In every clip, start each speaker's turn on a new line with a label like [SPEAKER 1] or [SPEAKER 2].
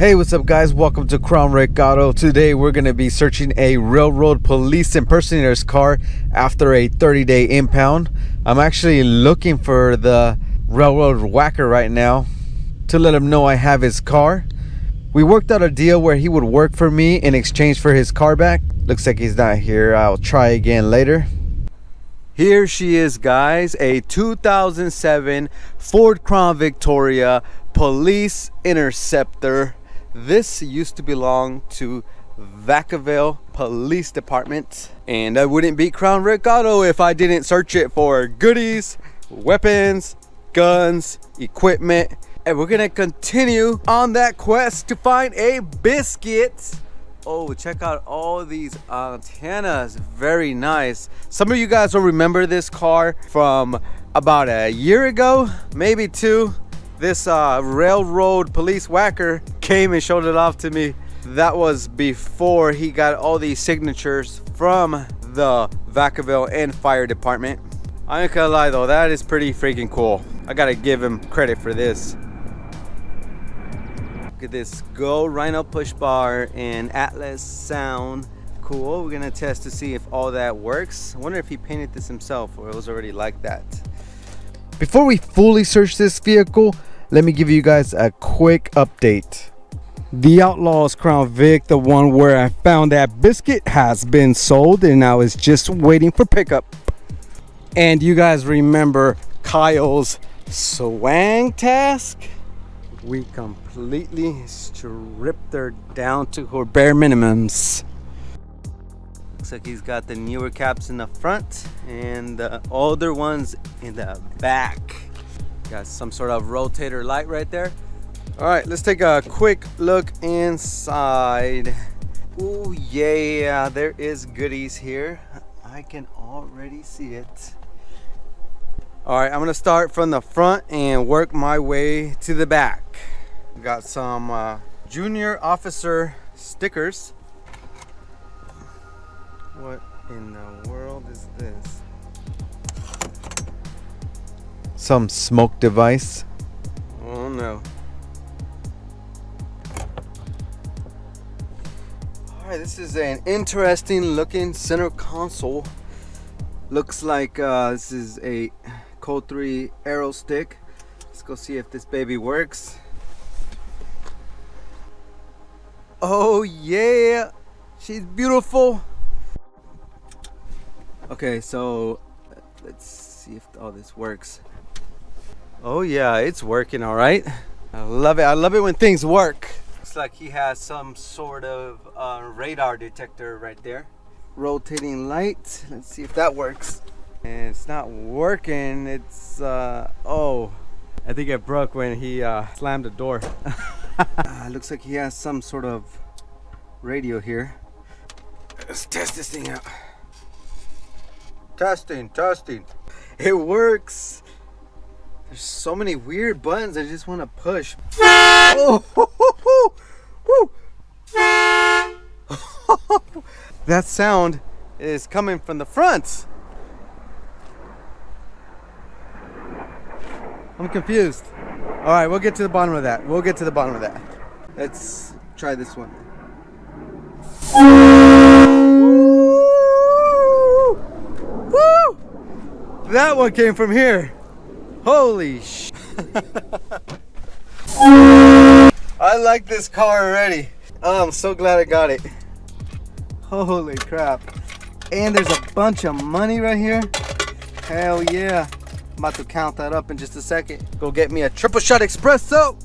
[SPEAKER 1] Hey, what's up guys? Welcome to Crown Wreck Auto. Today we're going to be searching a RailRoad police impersonator's car after a 30-day impound. I'm actually looking for the RailRoad whacker right now to let him know I have his car. We worked out a deal where he would work for me in exchange for his car back. Looks like he's not here. I'll try again later. Here she is, guys, a 2007 Ford Crown Victoria police interceptor. This used to belong to Vacaville Police Department, and I wouldn't be Crown Wreck Auto if I didn't search it for goodies, weapons, guns, equipment, and we're gonna continue on that quest to find a biscuit. Oh, check out all these antennas, very nice. Some of you guys will remember this car from about a year ago, maybe two. This RailRoad police whacker came and showed it off to me. That was before he got all these signatures from the Vacaville and fire department. I ain't gonna lie though, that is pretty freaking cool. I gotta give him credit for this. Look at this Go Rhino push bar and Atlas sound. Cool. We're gonna test to see if all that works. I wonder if he painted this himself or it was already like that. Before we fully search this vehicle, let me give you guys a quick update. The Outlaw's Crown Vic, the one where I found that biscuit, has been sold and now is just waiting for pickup. And you guys remember Kyle's swang task? We completely stripped her down to her bare minimums. Looks like he's got the newer caps in the front and the older ones in the back. Got some sort of rotator light right there. All right, let's take a quick look inside. Oh yeah, there is goodies here. I can already see it. All right, I'm gonna start from the front and work my way to the back. Got some junior officer stickers. What in the world is this? Some smoke device. Oh no. Alright, this is an interesting looking center console. Looks like this is a Code 3 arrow stick. Let's go see if this baby works. Oh yeah, she's beautiful. Okay, so let's see if all this works. Oh yeah, it's working all right. I love it. I love it when things work. Looks like he has some sort of radar detector right there. Rotating light. Let's see if that works. And it's not working. It's oh, I think it broke when he slammed the door. Looks like he has some sort of radio here. Let's test this thing out. Testing. It works. There's so many weird buttons I just want to push. Oh, that sound is coming from the front. I'm confused. All right, we'll get to the bottom of that. Let's try this one. Woo! That one came from here. Holy sh! I like this car already. Oh, I'm so glad I got it. Holy crap. And there's a bunch of money right here. Hell yeah. I'm about to count that up in just a second. Go get me a triple shot espresso.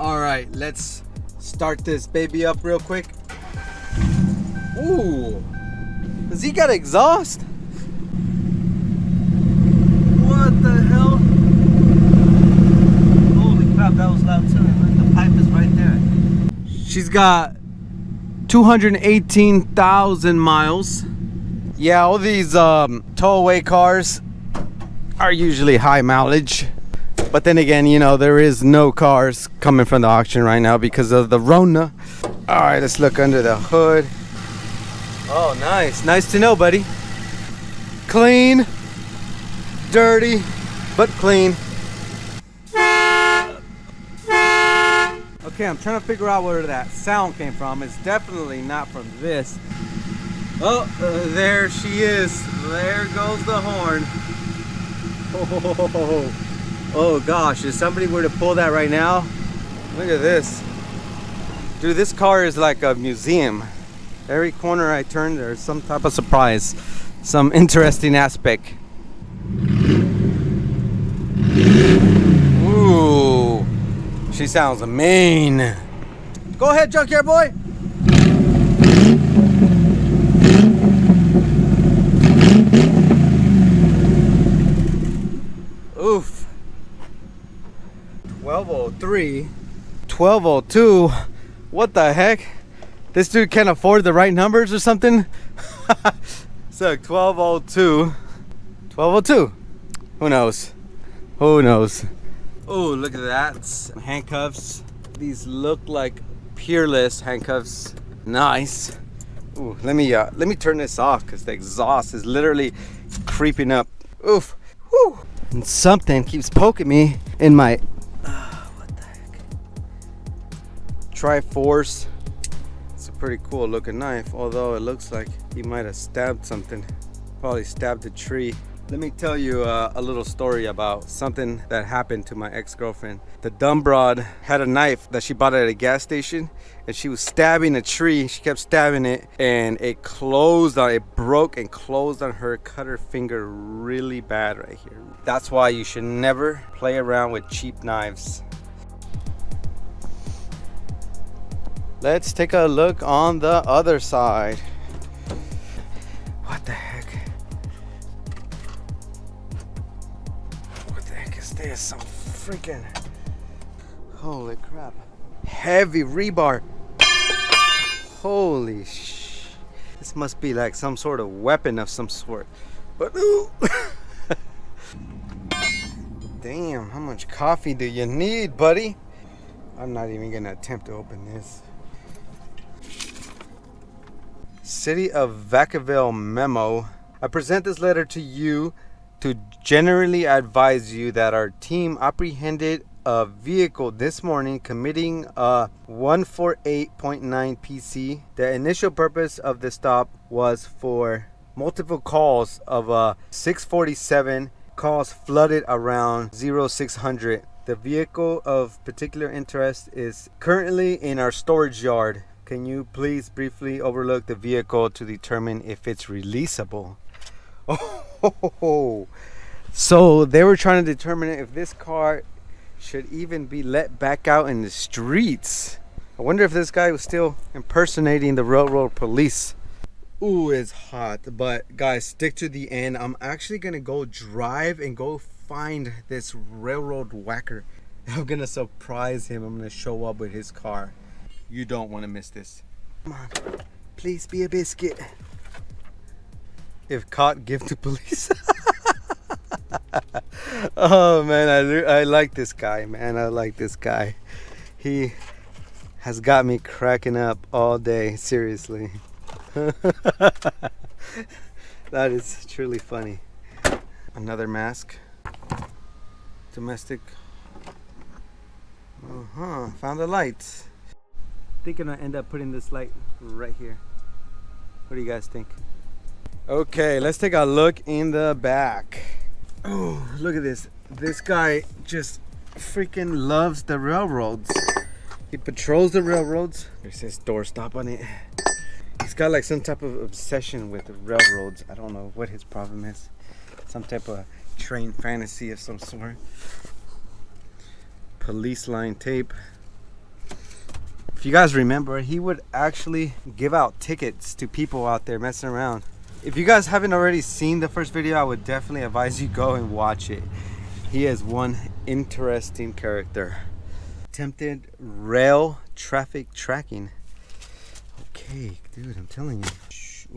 [SPEAKER 1] All right, let's start this baby up real quick. Ooh. Has he got exhaust? What the hell? Holy crap, that was loud too. The pipe is right there. She's got 218,000 miles. Yeah, all these tow-away cars are usually high mileage. But then again, you know, there is no cars coming from the auction right now because of the Rona. All right, let's look under the hood. Oh, nice. Nice to know, buddy. Clean. Dirty, but clean. Okay, I'm trying to figure out where that sound came from. It's definitely not from this. Oh, there she is. There goes the horn. Oh gosh, if somebody were to pull that right now, look at this. Dude, this car is like a museum. Every corner I turn, there's some type of surprise, some interesting aspect. Ooh, she sounds mean. Go ahead, junkyard boy. Oof. 1203, 1202. What the heck? This dude can't afford the right numbers or something? So 1202. 1202. Who knows? Who knows? Oh, look at that. Handcuffs. These look like Peerless handcuffs. Nice. Ooh, let me turn this off because the exhaust is literally creeping up. Oof. Whew. And something keeps poking me in my what the heck? Triforce. It's a pretty cool looking knife, although it looks like he might have stabbed something. Probably stabbed a tree. Let me tell you a little story about something that happened to my ex-girlfriend. The dumb broad had a knife that she bought at a gas station, and she was stabbing a tree. She kept stabbing it, and it broke and closed on her, cut her finger really bad right here. That's why you should never play around with cheap knives. Let's take a look on the other side. What the heck? What the heck is this? Some freaking... Holy crap. Heavy rebar. Holy sh... This must be like some sort of weapon of some sort. But ooh. Damn, how much coffee do you need, buddy? I'm not even gonna attempt to open this. City of Vacaville memo. I present this letter to you to generally advise you that our team apprehended a vehicle this morning committing a 148.9 PC. The initial purpose of the stop was for multiple calls of a 647 calls flooded around 0600. The vehicle of particular interest is currently in our storage yard. Can you please briefly overlook the vehicle to determine if it's releasable? Oh, so they were trying to determine if this car should even be let back out in the streets. I wonder if this guy was still impersonating the railroad police. Ooh, it's hot, but guys, stick to the end. I'm actually gonna go drive and go find this railroad whacker. I'm gonna surprise him. I'm gonna show up with his car. You don't want to miss this. Come on, please be a biscuit. If caught, give to police. Oh man, I like this guy, man. I like this guy. He has got me cracking up all day, seriously. That is truly funny. Another mask. Domestic. Found the lights. I think I'm gonna end up putting this light right here. What do you guys think? Okay, let's take a look in the back. Oh, look at this. This guy just freaking loves the railroads. He patrols the railroads. There's his doorstop on it. He's got like some type of obsession with the railroads. I don't know what his problem is. Some type of train fantasy of some sort. Police line tape. If you guys remember, he would actually give out tickets to people out there messing around. If you guys haven't already seen the first video, I would definitely advise you go and watch it. He is one interesting character. Attempted rail traffic tracking. Okay, dude, I'm telling you.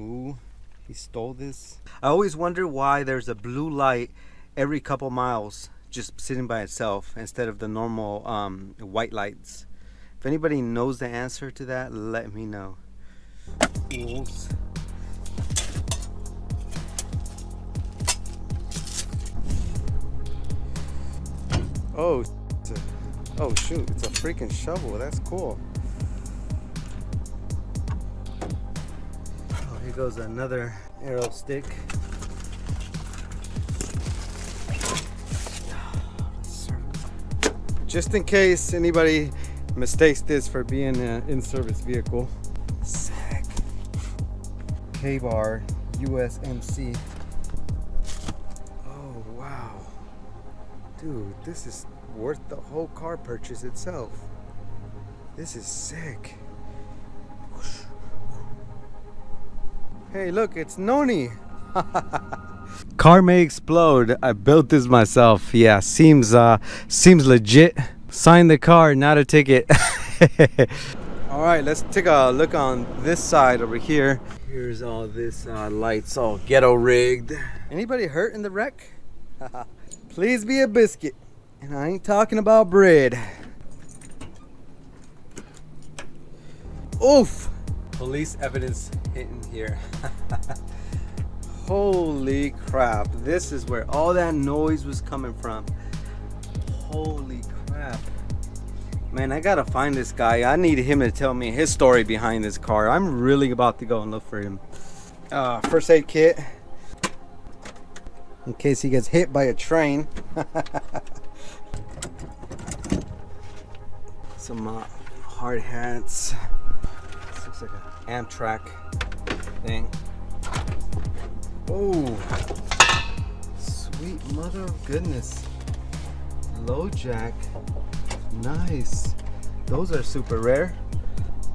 [SPEAKER 1] Ooh, he stole this. I always wonder why there's a blue light every couple miles just sitting by itself instead of the normal white lights. If anybody knows the answer to that, let me know. Oops. Oh, Oh shoot, it's a freaking shovel. That's cool. Oh, here goes another arrow stick. Just in case anybody mistakes this for being an in-service vehicle. Sick. K-bar USMC. Oh wow. Dude, this is worth the whole car purchase itself. This is sick. Hey look, it's Noni. Car may explode. I built this myself. Yeah, seems legit. Sign the car, not a ticket. All right, let's take a look on this side over here. Here's all this lights all ghetto rigged. Anybody hurt in the wreck? Please be a biscuit. And I ain't talking about bread. Oof! Police evidence hidden here. Holy crap. This is where all that noise was coming from. Holy crap. Man, I gotta find this guy. I need him to tell me his story behind this car. I'm really about to go and look for him. First aid kit. In case he gets hit by a train. Some hard hats. This looks like an Amtrak thing. Oh, sweet mother of goodness. Low jack. Nice. Those are super rare.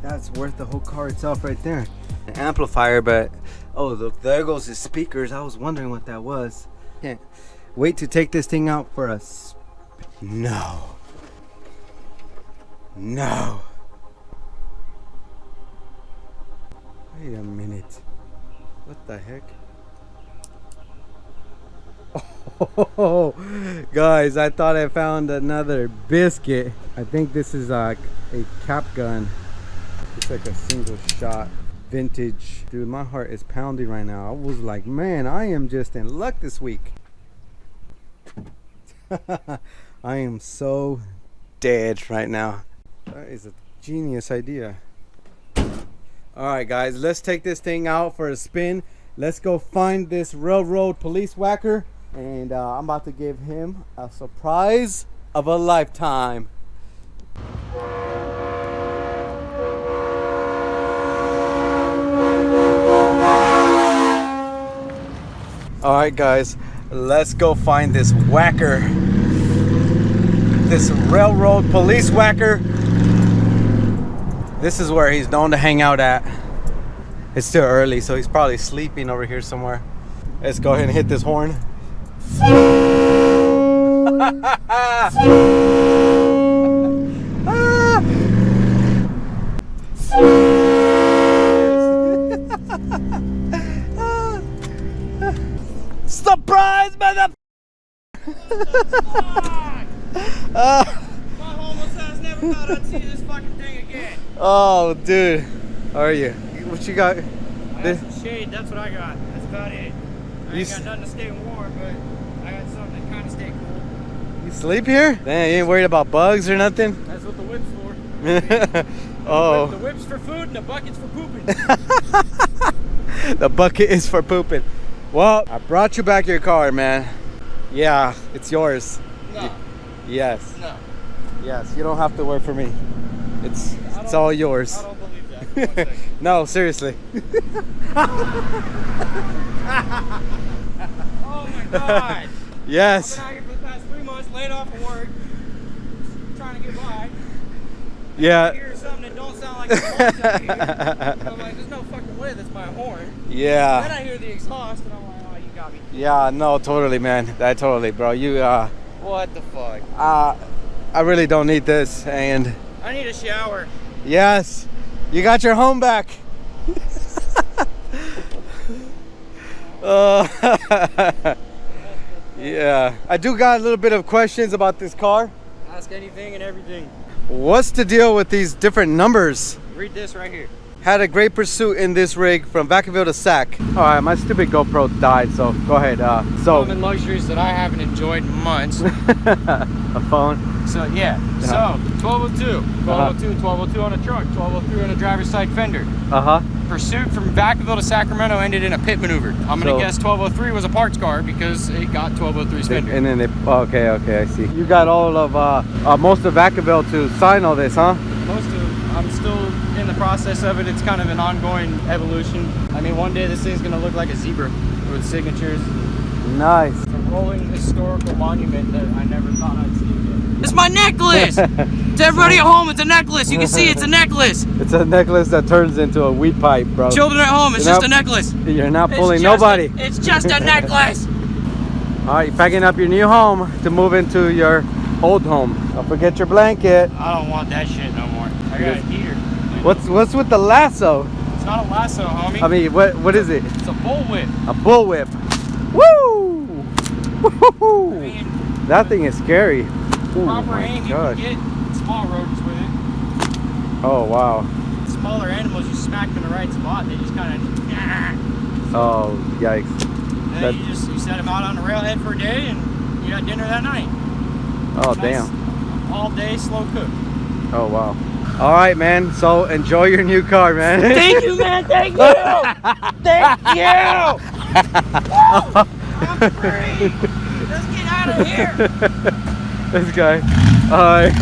[SPEAKER 1] That's worth the whole car itself right there. An amplifier, but oh look, there goes his speakers. I was wondering what that was. Can't wait to take this thing out for us. No. No. Wait a minute. What the heck? Oh, guys, I thought I found another biscuit. I think this is a cap gun. It's like a single shot vintage. Dude, my heart is pounding right now. I was like, man, I am just in luck this week. I am so dead right now. That is a genius idea. All right, guys, let's take this thing out for a spin. Let's go find this RailRoad police whacker. And I'm about to give him a surprise of a lifetime. All right, guys, let's go find this whacker. This RailRoad police whacker. This is where he's known to hang out at. It's still early, so he's probably sleeping over here somewhere. Let's go ahead and hit this horn. Surprise, mother!
[SPEAKER 2] My homeless ass never thought I'd see this fucking thing again.
[SPEAKER 1] Oh, dude, how are you? What you got?
[SPEAKER 2] I got some shade. That's what I got. That's about it. I ain't got nothing to stay warm, but I got something to kind of stay cool.
[SPEAKER 1] You sleep here? Damn, you ain't worried about bugs or nothing?
[SPEAKER 2] That's what the whip's for.
[SPEAKER 1] Oh.
[SPEAKER 2] The whip's for food and the bucket's for pooping.
[SPEAKER 1] The bucket is for pooping. Well, I brought you back your car, man. Yeah, it's yours.
[SPEAKER 2] No.
[SPEAKER 1] Yes.
[SPEAKER 2] No.
[SPEAKER 1] Yes, you don't have to work for me. It's all yours.
[SPEAKER 2] I don't believe that. 1 second.
[SPEAKER 1] No, seriously.
[SPEAKER 2] Oh my god.
[SPEAKER 1] Yes.
[SPEAKER 2] I've been out here for the past 3 months, laid off of work, trying to get by.
[SPEAKER 1] Yeah.
[SPEAKER 2] I hear something that don't sound like a horn out here. I'm like, there's no fucking way that's my horn.
[SPEAKER 1] Yeah.
[SPEAKER 2] Then I hear the exhaust and I'm like, oh, you got me.
[SPEAKER 1] Yeah, no, totally, man. Totally, bro. You,
[SPEAKER 2] What the fuck?
[SPEAKER 1] I really don't need this, and
[SPEAKER 2] I need a shower.
[SPEAKER 1] yes, you got your home back. Yeah, I do got a little bit of questions about this car.
[SPEAKER 2] Ask anything and everything.
[SPEAKER 1] What's the deal with these different numbers?
[SPEAKER 2] Read this right here.
[SPEAKER 1] Had a great pursuit in this rig from Vacaville to Sac. All right, my stupid GoPro died, so go ahead.
[SPEAKER 2] Common luxuries that I haven't enjoyed in months.
[SPEAKER 1] A phone.
[SPEAKER 2] So yeah, so 1202, 1202, 1202 on a truck, 1203 on a driver's side fender. Pursuit from Vacaville to Sacramento ended in a pit maneuver. I'm gonna guess 1203 was a parts car because it got 1203's fender.
[SPEAKER 1] And then okay, I see. You got all of most of Vacaville to sign all this, huh?
[SPEAKER 2] Most of, I'm still in the process of it. It's kind of an ongoing evolution. I mean, one day this thing's gonna look like a zebra with signatures.
[SPEAKER 1] Nice.
[SPEAKER 2] It's a rolling historical monument that I never thought I'd see again. It's my necklace! To everybody at home, it's a necklace. You can see it's a necklace.
[SPEAKER 1] It's a necklace that turns into a weed pipe, bro.
[SPEAKER 2] Children at home, it's just a necklace.
[SPEAKER 1] You're not fooling nobody.
[SPEAKER 2] It's just a necklace.
[SPEAKER 1] All right, you're packing up your new home to move into your old home. Don't forget your blanket.
[SPEAKER 2] I don't want that shit no more. I got a heater.
[SPEAKER 1] What's with the lasso?
[SPEAKER 2] It's not a lasso, homie.
[SPEAKER 1] I mean, what is it?
[SPEAKER 2] It's a bullwhip.
[SPEAKER 1] A bullwhip. Woo! Woo!
[SPEAKER 2] I mean,
[SPEAKER 1] that thing is scary.
[SPEAKER 2] Proper aim you can get small rodents with it.
[SPEAKER 1] Oh wow.
[SPEAKER 2] Smaller animals, you smack them in the right spot, they just kind of.
[SPEAKER 1] Oh yikes!
[SPEAKER 2] And then you set them out on the railhead for a day, and you got dinner that night.
[SPEAKER 1] Oh
[SPEAKER 2] nice,
[SPEAKER 1] damn!
[SPEAKER 2] All day slow cook.
[SPEAKER 1] Oh wow! All right, man. So enjoy your new car, man.
[SPEAKER 2] Thank you, man. Thank you. Thank you. I'm free. Let's get out of here.
[SPEAKER 1] This guy. Alright.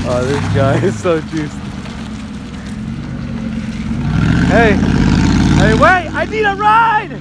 [SPEAKER 1] Oh, this guy is so juiced. Hey! Hey, wait! I need a ride!